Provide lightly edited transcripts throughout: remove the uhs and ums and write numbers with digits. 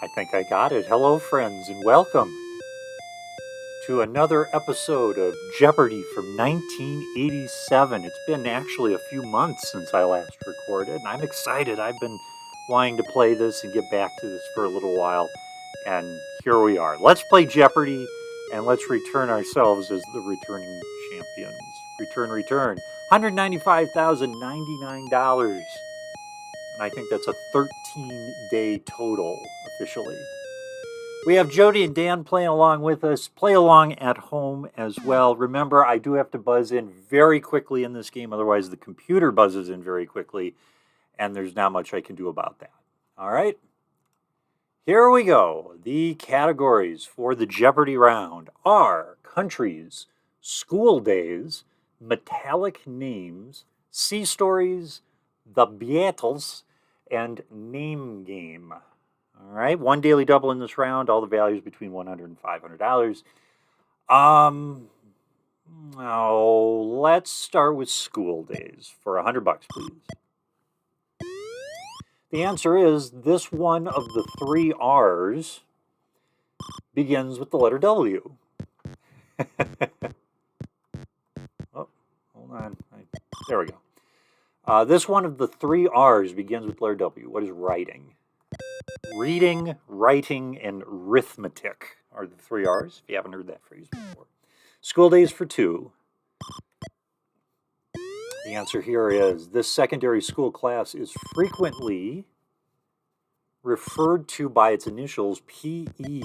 I think I got it. Hello, friends, and welcome to another episode of Jeopardy from 1987. It's been actually a few months since I last recorded, and I'm excited. I've been wanting to play this and get back to this for a little while, and here we are. Let's play Jeopardy, and let's return ourselves as the returning champions. Return. $195,099. And I think that's a 13-day total officially. We have Jody and Dan playing along with us. Play along at home as well. Remember, I do have to buzz in very quickly in this game, otherwise the computer buzzes in very quickly, and there's not much I can do about that. All right? Here we go. The categories for the Jeopardy round are countries, school days, metallic names, sea stories, the Beatles, and name game. All right, one daily double in this round. All the values between $100 and $500. Now let's start with school days for $100, please. The answer is this one of the three R's begins with the letter W. Oh, hold on. There we go. This one of the three R's begins with letter W. What is writing? Reading, writing, and arithmetic are the three R's, if you haven't heard that phrase before. School days for two. The answer here is this secondary school class is frequently referred to by its initials PE.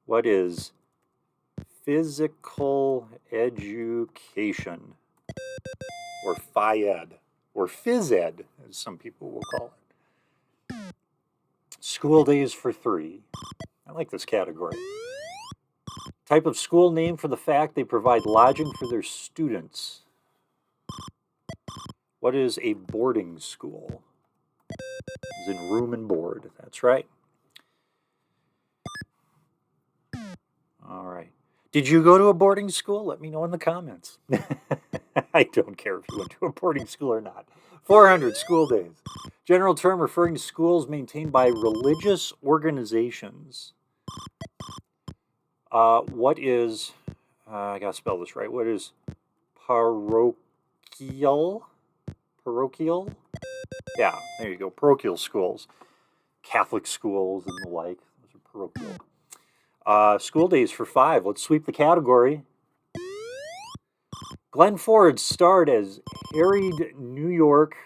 What is physical education? Or PhyEd, or phys ed, as some people will call it. School days for three. I like this category. Type of school name for the fact they provide lodging for their students. What is a boarding school? As in room and board. That's right. All right. Did you go to a boarding school? Let me know in the comments. I don't care if you went to a boarding school or not. 400, school days. General term referring to schools maintained by religious organizations. What is, I gotta spell this right, what is parochial? Parochial? Yeah, there you go, parochial schools. Catholic schools and the like. Those are parochial. School days for five. Let's sweep the category. Glenn Ford starred as harried New York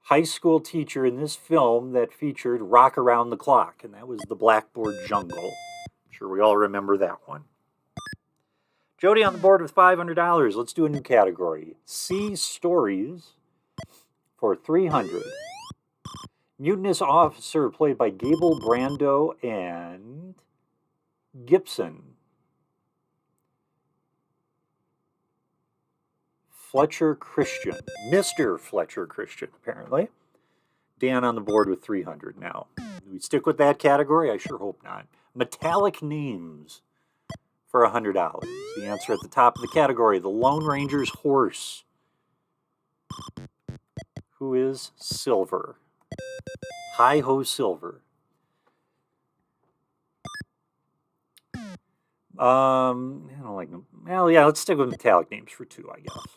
high school teacher in this film that featured Rock Around the Clock, and that was The Blackboard Jungle. I'm sure we all remember that one. Jody on the board with $500. Let's do a new category. Sea stories for 300. Mutinous officer played by Gable Brando and Gibson. Fletcher Christian. Mr. Fletcher Christian, apparently. Dan on the board with 300 now. Do we stick with that category? I sure hope not. Metallic names for $100. The answer at the top of the category, the Lone Ranger's horse. Who is Silver? Hi-ho Silver. I don't like them. Well, yeah, let's stick with metallic names for two, I guess.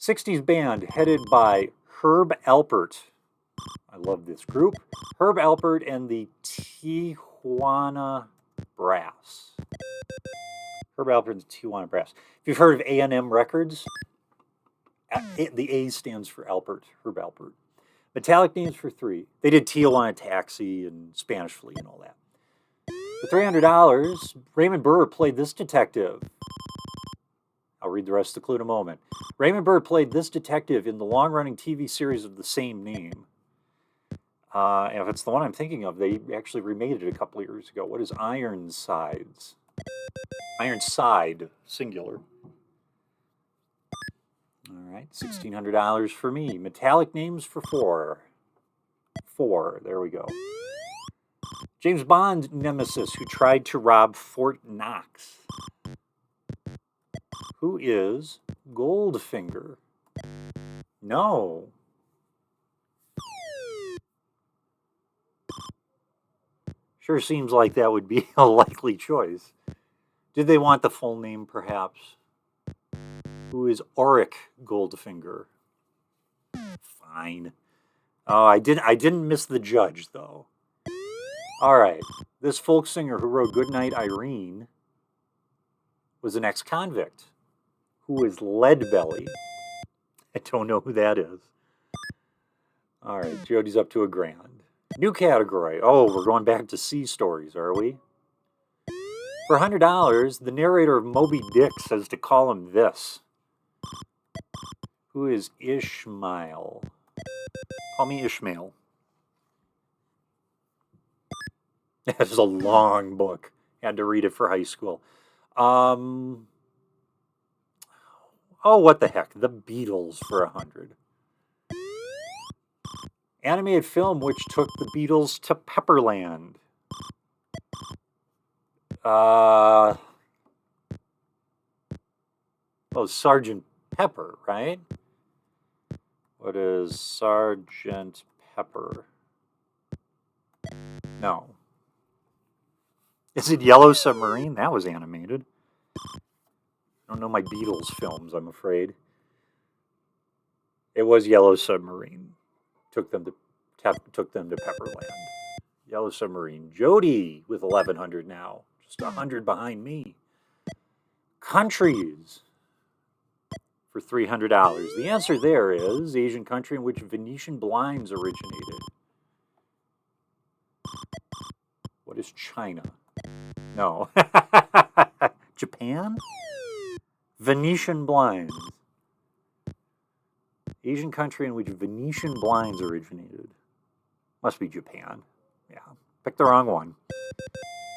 60s band headed by Herb Alpert. I love this group. Herb Alpert and the Tijuana Brass. Herb Alpert and the Tijuana Brass. If you've heard of A&M Records, the A stands for Alpert, Herb Alpert. Metallic names for three. They did Tijuana Taxi and Spanish Flea and all that. For $300, Raymond Burr played this detective. I'll read the rest of the clue in a moment. Raymond Burr played this detective in the long-running TV series of the same name. And if it's the one I'm thinking of, they actually remade it a couple of years ago. What is Ironsides? Ironside, singular. All right, $1,600 for me. Metallic names for four. Four, there we go. James Bond nemesis who tried to rob Fort Knox. Who is Goldfinger? No. Sure seems like that would be a likely choice. Did they want the full name, perhaps? Who is Auric Goldfinger? Fine. Oh, I didn't miss the judge, though. All right. This folk singer who wrote Goodnight Irene was an ex-convict. Who is Leadbelly? I don't know who that is. All right, Jody's up to $1,000. New category. Oh, we're going back to sea stories, are we? For $100, the narrator of Moby Dick says to call him this. Who is Ishmael? Call me Ishmael. That is a long book. Had to read it for high school. Oh, what the heck? The Beatles for $100. Animated film which took the Beatles to Pepperland. Oh, Sergeant Pepper, right? What is Sergeant Pepper? No. Is it Yellow Submarine? That was animated. I don't know my Beatles films, I'm afraid. It was Yellow Submarine. Took them to Pepperland. Yellow Submarine. Jody with 1,100 now. Just 100 behind me. Countries for $300. The answer there is Asian country in which Venetian blinds originated. What is China? No. Japan? Venetian blinds. Asian country in which Venetian blinds originated. Must be Japan. Yeah, picked the wrong one.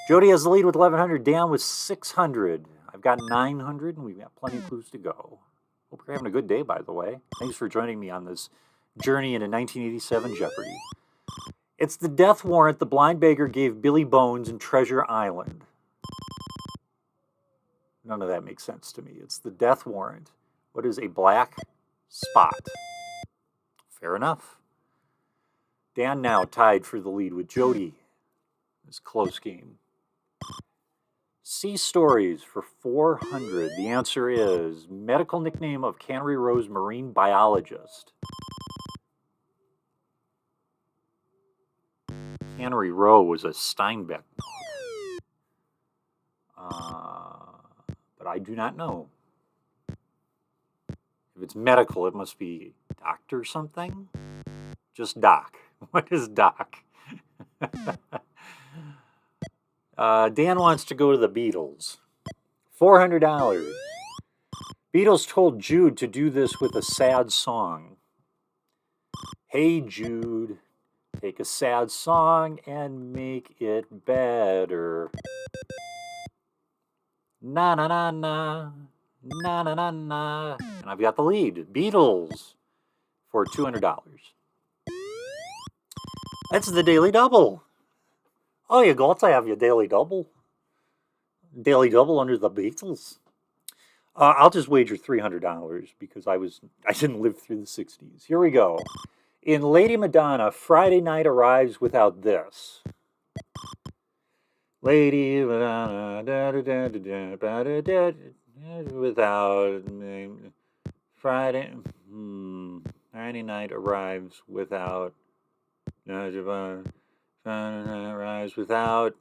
Jody has the lead with 1,100. Dan with 600. I've got 900, and we've got plenty of clues to go. Hope you're having a good day, by the way. Thanks for joining me on this journey into 1987 Jeopardy. It's the death warrant the blind beggar gave Billy Bones in Treasure Island. None of that makes sense to me. It's the death warrant. What is a black spot? Fair enough. Dan now tied for the lead with Jody. This close game. Sea stories for 400. The answer is medical nickname of Cannery Row's marine biologist. Cannery Row was a Steinbeck but I do not know. If it's medical, it must be doctor something. Just Doc. What is Doc? Dan wants to go to the Beatles. $400. Beatles told Jude to do this with a sad song. Hey Jude, take a sad song and make it better. Na na na na, na na na na. And I've got the lead. Beatles for $200. That's the Daily Double. Oh, you got to have your Daily Double. Daily Double under the Beatles. I'll just wager $300 because I didn't live through the 60s. Here we go. In Lady Madonna, Friday Night arrives without this. Lady Madonna, without Friday. Friday Night arrives without. Arrives without.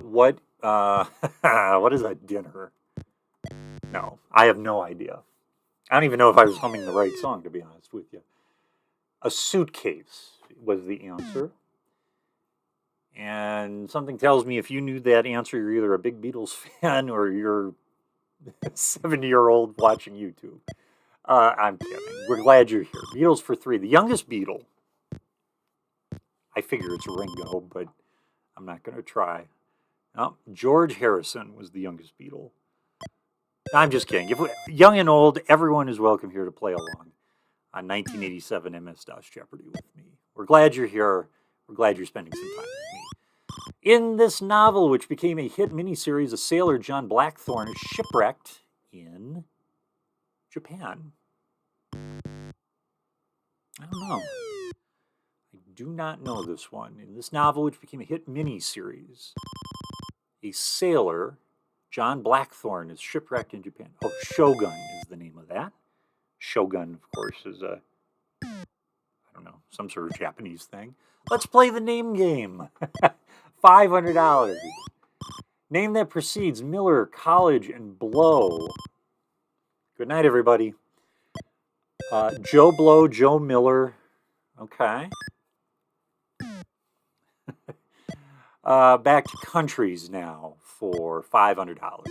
What? What is a dinner? No, I have no idea. I don't even know if I was humming the right song, to be honest with you. A suitcase was the answer. And something tells me if you knew that answer, you're either a big Beatles fan or you're a 70-year-old watching YouTube. I'm kidding. We're glad you're here. Beatles for $3. The youngest Beatle. I figure it's Ringo, but I'm not going to try. No, George Harrison was the youngest Beatle. I'm just kidding. Young and old, everyone is welcome here to play along on 1987 MS-DOS Jeopardy with me. We're glad you're here. We're glad you're spending some time with me. In this novel, which became a hit miniseries, a sailor, John Blackthorne, is shipwrecked in Japan. I don't know. I Do not know this one. In this novel, which became a hit miniseries, a sailor, John Blackthorne, is shipwrecked in Japan. Oh, Shogun is the name of that. Shogun, of course, is a, I don't know, some sort of Japanese thing. Let's play the name game. $500. Name that precedes Miller, College, and Blow. Good night, everybody. Joe Blow, Joe Miller. Okay. Back to countries now for $500.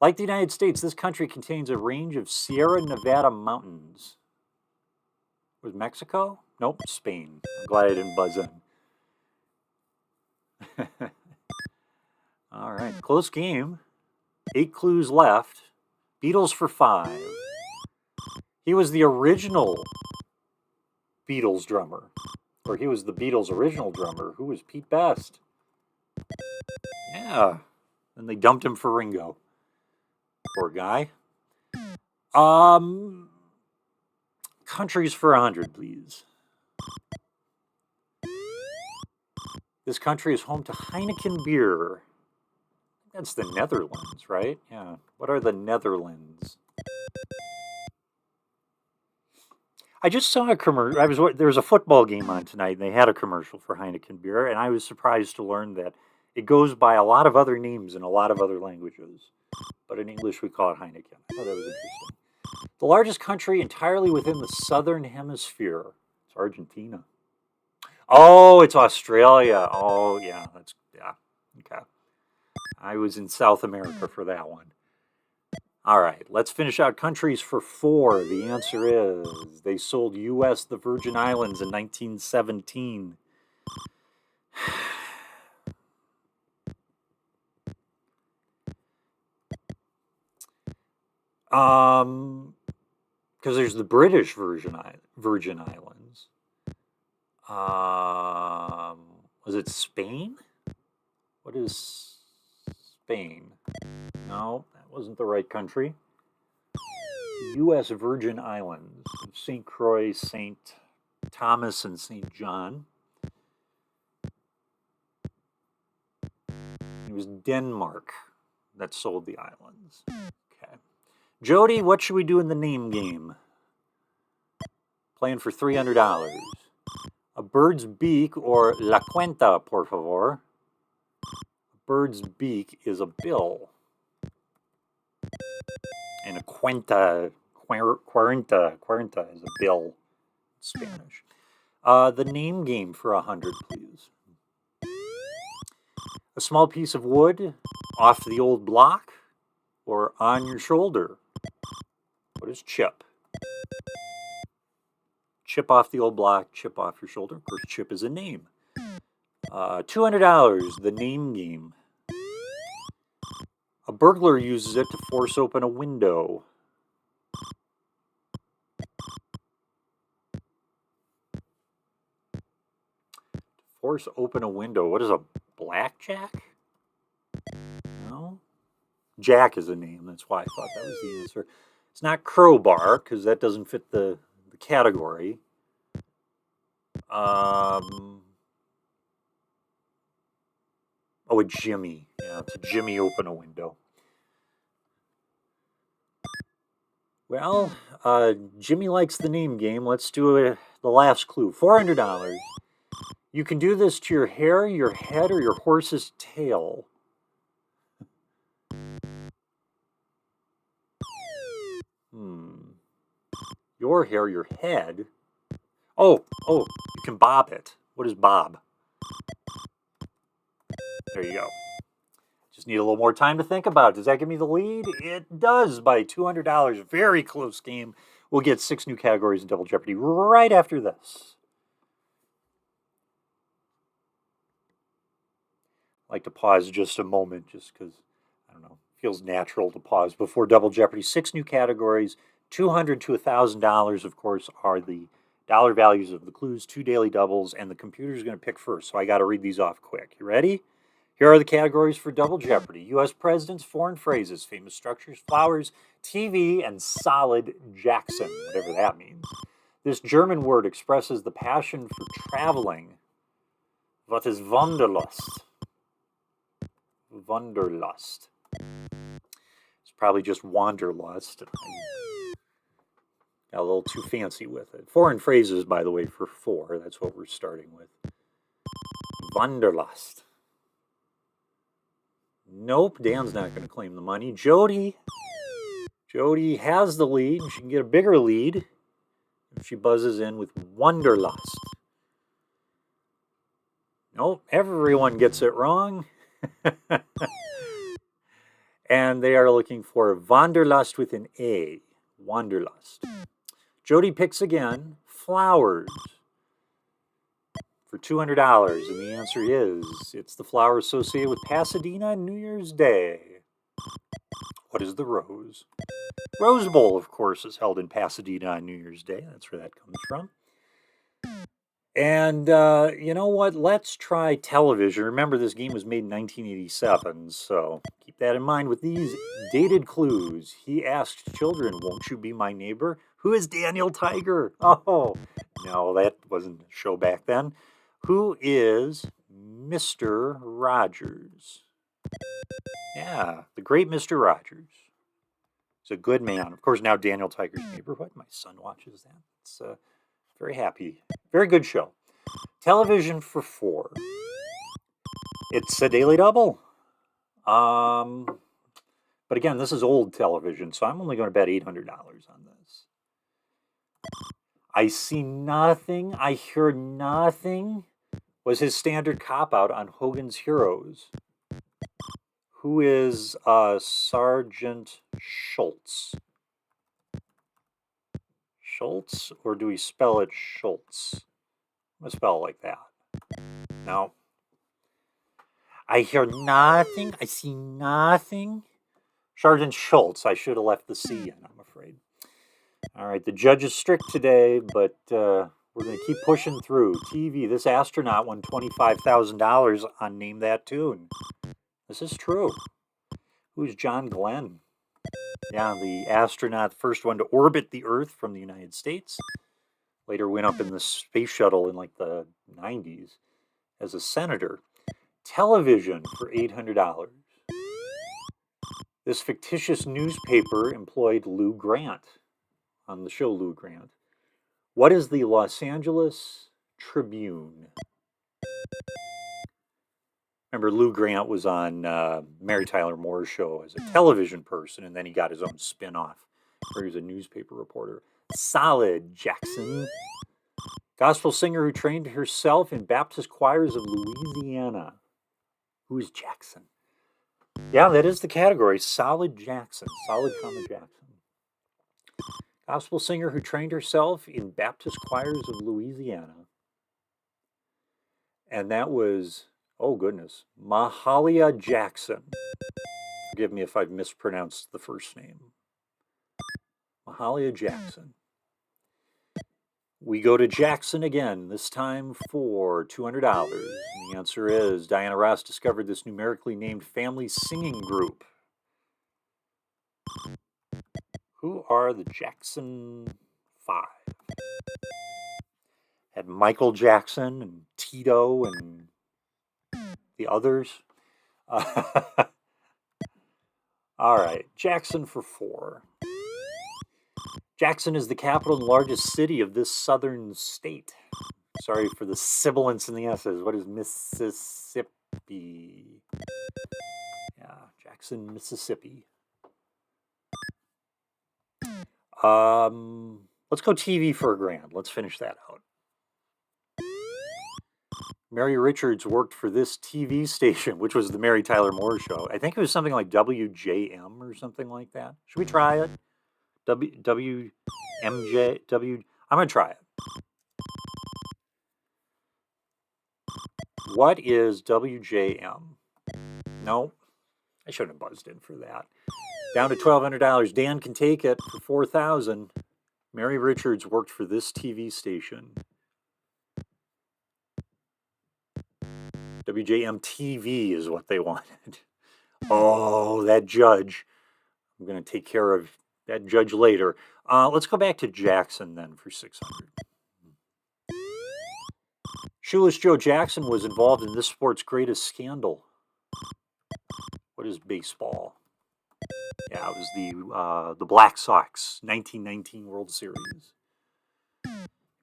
Like the United States, this country contains a range of Sierra Nevada mountains. Was Mexico? Nope, Spain. I'm glad I didn't buzz in. All right, close game. 8 clues left. Beatles for 5. He was the original Beatles drummer. Or he was the Beatles' original drummer. Who was Pete Best? Yeah. And they dumped him for Ringo. Poor guy. Countries for 100, please. This country is home to Heineken beer. That's the Netherlands, right? Yeah. What are the Netherlands? I just saw a commercial. There was a football game on tonight, and they had a commercial for Heineken beer, and I was surprised to learn that it goes by a lot of other names in a lot of other languages. But in English, we call it Heineken. I thought that was interesting. The largest country entirely within the southern hemisphere. It's Argentina. Oh, it's Australia. Oh, yeah. Okay. I was in South America for that one. All right, let's finish out countries for 4. The answer is they sold U.S. the Virgin Islands in 1917. Because there's the British Virgin Islands. Was it Spain? What is Spain? No, that wasn't the right country. U.S. Virgin Islands, St. Croix, St. Thomas, and St. John. It was Denmark that sold the islands. Okay. Jody, what should we do in the name game? Playing for $300. A bird's beak, or la cuenta, por favor. A bird's beak is a bill. And a cuarenta is a bill in Spanish. The name game for 100, please. A small piece of wood off the old block or on your shoulder. What is chip? Chip off the old block, chip off your shoulder. Of course, chip is a name. $200, the name game. A burglar uses it to force open a window. Force open a window. What is a blackjack? No? Jack is a name. That's why I thought that was the answer. It's not crowbar, because that doesn't fit the category. Oh, a jimmy. Yeah, it's a jimmy open a window. Well, Jimmy likes the name game. Let's do the last clue. $400. You can do this to your hair, your head, or your horse's tail. Your hair, your head. Oh, you can bob it. What is bob? There you go. Just need a little more time to think about it. Does that give me the lead? It does by $200. Very close game. We'll get 6 new categories in Double Jeopardy right after this. I like to pause just a moment just because, I don't know, it feels natural to pause before Double Jeopardy. 6 new categories, $200 to $1,000, of course, are the dollar values of the clues, 2 daily doubles, and the computer's going to pick first, so I got to read these off quick. You ready? Here are the categories for Double Jeopardy. U.S. presidents, foreign phrases, famous structures, flowers, TV, and solid Jackson, whatever that means. This German word expresses the passion for traveling. What is Wanderlust? Wanderlust. It's probably just Wanderlust. Got a little too fancy with it. Foreign phrases, by the way, for 4. That's what we're starting with. Wanderlust. Nope, Dan's not going to claim the money. Jody has the lead. She can get a bigger lead if she buzzes in with Wanderlust. Nope, everyone gets it wrong. And they are looking for Wanderlust with an A. Wanderlust. Jody picks again. Flowers. For $200. And the answer is, it's the flower associated with Pasadena on New Year's Day. What is the rose? Rose Bowl, of course, is held in Pasadena on New Year's Day. That's where that comes from. And you know what? Let's try television. Remember, this game was made in 1987, so keep that in mind with these dated clues. He asked children, "Won't you be my neighbor?" Who is Daniel Tiger? Oh, no, that wasn't a show back then. Who is Mr. Rogers? Yeah, the great Mr. Rogers. He's a good man. Of course, now Daniel Tiger's Neighborhood. My son watches that. It's very happy. Very good show. Television for 4. It's a daily double. But again, this is old television, so I'm only going to bet $800 on this. I see nothing. I hear nothing. Was his standard cop-out on Hogan's Heroes. Who is Sergeant Schultz? Schultz, or do we spell it Schultz? I'm going to spell it like that. No. I hear nothing. I see nothing. Sergeant Schultz. I should have left the C in, I'm afraid. All right, the judge is strict today, but we're going to keep pushing through. TV, this astronaut won $25,000 on Name That Tune. This is true. Who's John Glenn? Yeah, the astronaut, first one to orbit the Earth from the United States. Later went up in the space shuttle in like the 90s as a senator. Television for $800. This fictitious newspaper employed Lou Grant on the show Lou Grant. What is the Los Angeles Tribune? Remember, Lou Grant was on Mary Tyler Moore's show as a television person, and then he got his own spin-off where he was a newspaper reporter. Solid Jackson. Gospel singer who trained herself in Baptist choirs of Louisiana. Who is Jackson? Yeah, that is the category. Solid Jackson. Solid, Jackson. Gospel singer who trained herself in Baptist choirs of Louisiana. And that was, oh goodness, Mahalia Jackson. Forgive me if I've mispronounced the first name. Mahalia Jackson. We go to Jackson again, this time for $200. And the answer is, Diana Ross discovered this numerically named family singing group. Who are the Jackson 5? Had Michael Jackson and Tito and the others. All right, Jackson for 4. Jackson is the capital and largest city of this southern state. Sorry for the sibilance in the S's. What is Mississippi? Yeah, Jackson, Mississippi. Let's go TV for $1,000. Let's finish that out. Mary Richards worked for this TV station, which was the Mary Tyler Moore Show. I think it was something like WJM or something like that. Should we try it? WMJ? I'm going to try it. What is WJM? No, I shouldn't have buzzed in for that. Down to $1,200. Dan can take it for $4,000. Mary Richards worked for this TV station. WJM TV is what they wanted. Oh, that judge. I'm going to take care of that judge later. Let's go back to Jackson then for 600. Shoeless Joe Jackson was involved in this sport's greatest scandal. What is baseball? Yeah, it was the Black Sox 1919 World Series. He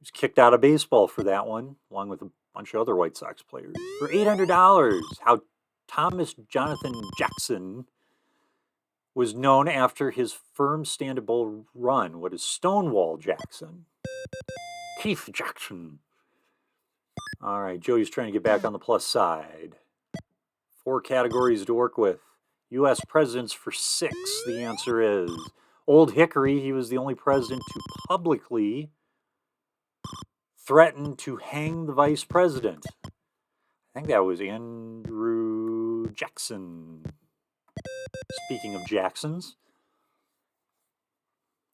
was kicked out of baseball for that one, along with a bunch of other White Sox players. For $800, how Thomas Jonathan Jackson was known after his firm stand-up run. What is Stonewall Jackson? Keith Jackson. All right, Joey's trying to get back on the plus side. 4 categories to work with. U.S. presidents for 6. The answer is Old Hickory. He was the only president to publicly threaten to hang the vice president. I think that was Andrew Jackson. Speaking of Jacksons,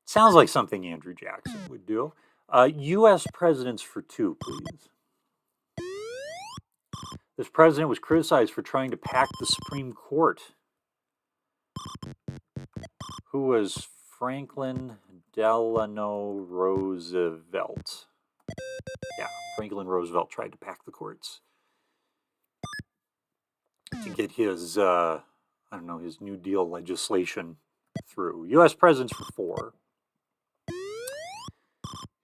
sounds like something Andrew Jackson would do. U.S. presidents for 2, please. This president was criticized for trying to pack the Supreme Court. Who was Franklin Delano Roosevelt? Yeah, Franklin Roosevelt tried to pack the courts to get his, his New Deal legislation through. U.S. presidents for 4.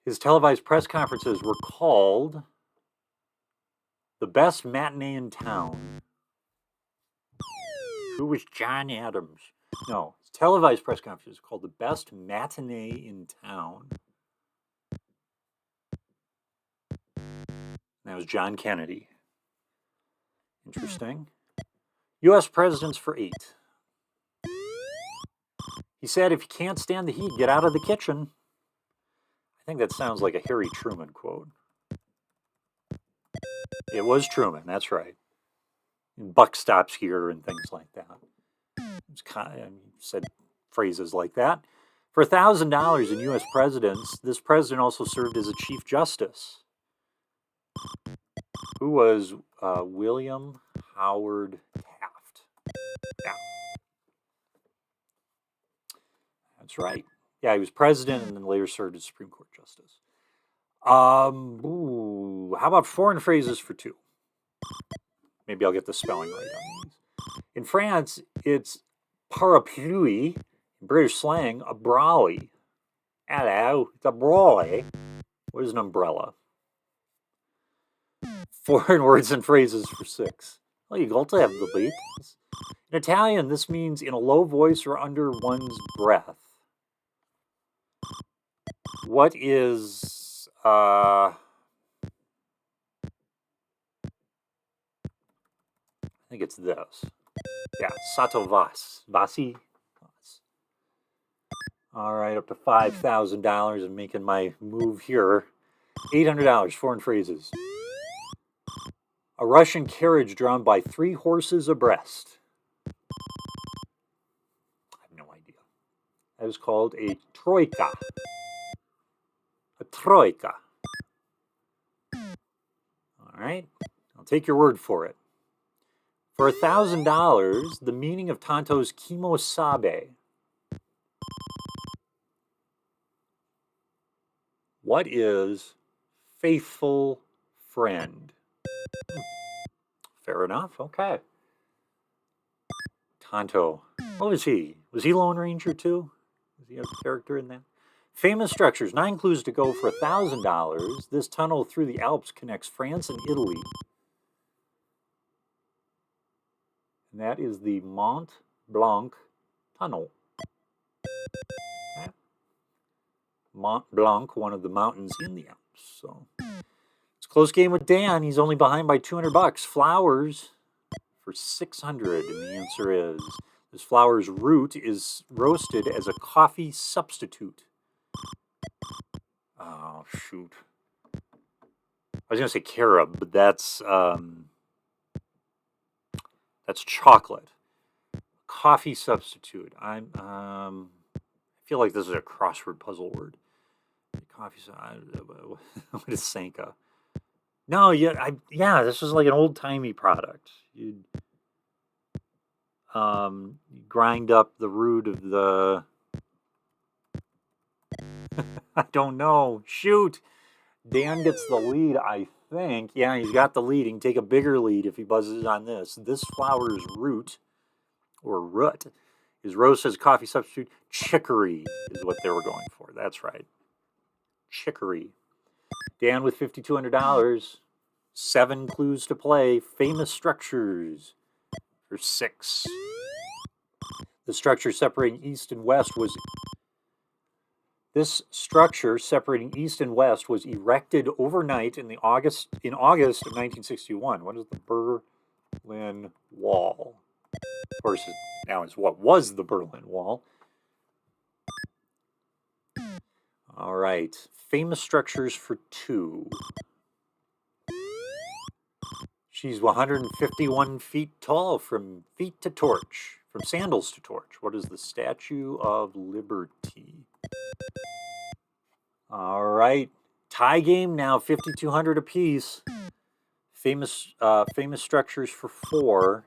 His televised press conferences were called the best matinee in town. Who was John Adams? No, his televised press conferences called the best matinee in town. That was John Kennedy. Interesting. U.S. presidents for 8. He said, if you can't stand the heat, get out of the kitchen. I think that sounds like a Harry Truman quote. It was Truman, that's right. Buck stops here and things like that. It's kind of, he said phrases like that. For $1,000 in U.S. presidents, this president also served as a Chief Justice. Who was William Howard Taft? Yeah. That's right. Yeah, he was president and then later served as Supreme Court Justice. How about foreign phrases for 2? Maybe I'll get the spelling right on these. In France, it's parapluie. In British slang, a brolly. Hello, it's a brolly. What is an umbrella? Foreign words and phrases for 6. Well, you got to have the Beatles. In Italian, this means in a low voice or under one's breath. What is I think it's this. Yeah, Satovas. Vasi. All right, up to $5,000. I'm making my move here. $800, foreign phrases. A Russian carriage drawn by 3 horses abreast. I have no idea. That is called a troika. A troika. All right, I'll take your word for it. For $1,000, the meaning of Tonto's kimosabe. What is faithful friend? Fair enough. Okay. Tonto. What was he? Was he Lone Ranger too? Was he a character in that? Famous structures. 9 clues to go for $1,000. This tunnel through the Alps connects France and Italy. And that is the Mont Blanc Tunnel. Okay. Mont Blanc, one of the mountains in the Alps. So it's a close game with Dan. He's only behind by $200. Flowers for $600, and the answer is this flower's root is roasted as a coffee substitute. Oh shoot! I was gonna say carob, but that's chocolate. Coffee substitute. I feel like this is a crossword puzzle word. Coffee. What is Sanka? No, yeah, this was like an old timey product. You'd grind up the root of the I don't know. Shoot. Dan gets the lead, I think. Yeah, he's got the lead. He can take a bigger lead if he buzzes on this. This flower's root, or root, is Rosa's coffee substitute. Chicory is what they were going for. That's right. Chicory. Dan with $5,200. 7 clues to play. Famous structures for 6. The structure separating east and west was... This structure separating east and west was erected overnight in August of 1961. What is the Berlin Wall? Of course, now it's what was the Berlin Wall. All right. Famous structures for 2. She's 151 feet tall from feet to torch, from sandals to torch. What is the Statue of Liberty? All right. Tie game now, 5,200 apiece. Famous structures for 4.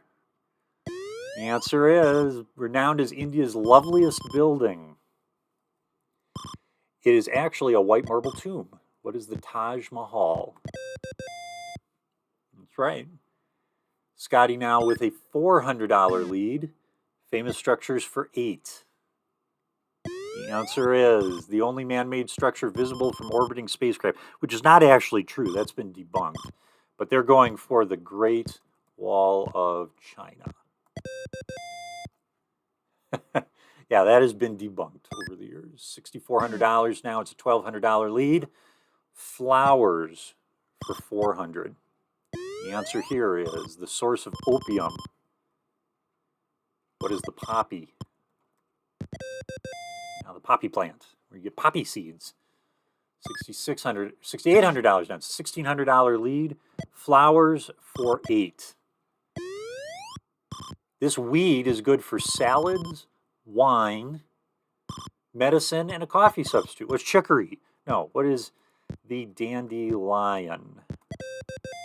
The answer is renowned as India's loveliest building. It is actually a white marble tomb. What is the Taj Mahal? That's right. Scotty now with a $400 lead. Famous structures for 8. The answer is the only man-made structure visible from orbiting spacecraft, which is not actually true. That's been debunked. But they're going for the Great Wall of China. Yeah, that has been debunked over the years. $6,400 now. It's a $1,200 lead. Flowers for 400. The answer here is the source of opium. What is the poppy? Now the poppy plant, where you get poppy seeds. $6,800 now. It's a $1,600 lead. Flowers for 8. This weed is good for salads, wine, medicine, and a coffee substitute. What's chicory? No, what is the dandelion?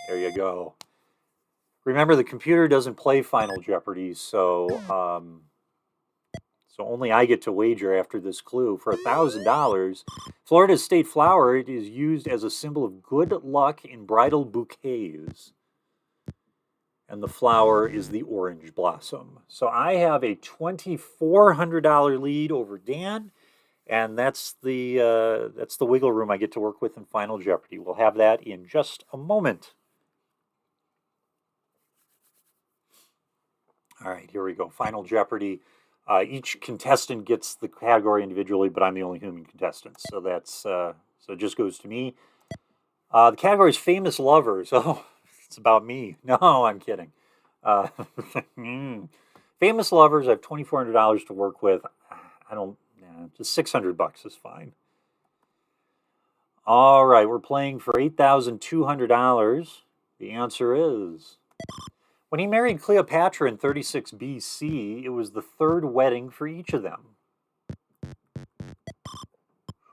There you go. Remember, the computer doesn't play Final Jeopardy, so only I get to wager after this clue. For $1,000, Florida's state flower, it is used as a symbol of good luck in bridal bouquets. And the flower is the orange blossom. So I have a $2,400 lead over Dan, and that's the wiggle room I get to work with in Final Jeopardy. We'll have that in just a moment. All right, here we go. Final Jeopardy. Each contestant gets the category individually, but I'm the only human contestant, so that's so it just goes to me. The category is famous lovers. Oh, it's about me. No, I'm kidding. Famous lovers. I have $2,400 to work with. Just $600 is fine. All right, we're playing for $8,200. The answer is, when he married Cleopatra in 36 BC, it was the 3rd wedding for each of them.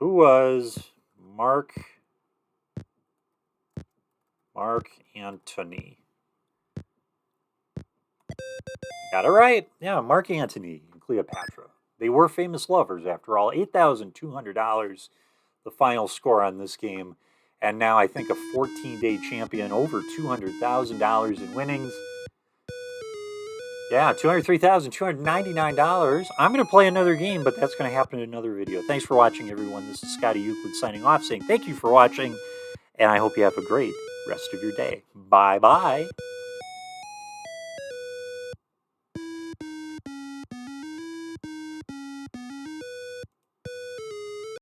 Who was Mark Antony? Got it right. Yeah, Mark Antony and Cleopatra. They were famous lovers, after all. $8,200, the final score on this game. And now I think a 14-day champion, over $200,000 in winnings. Yeah, $203,299. I'm going to play another game, but that's going to happen in another video. Thanks for watching, everyone. This is Scotty Euclid signing off, saying thank you for watching, and I hope you have a great rest of your day. Bye-bye.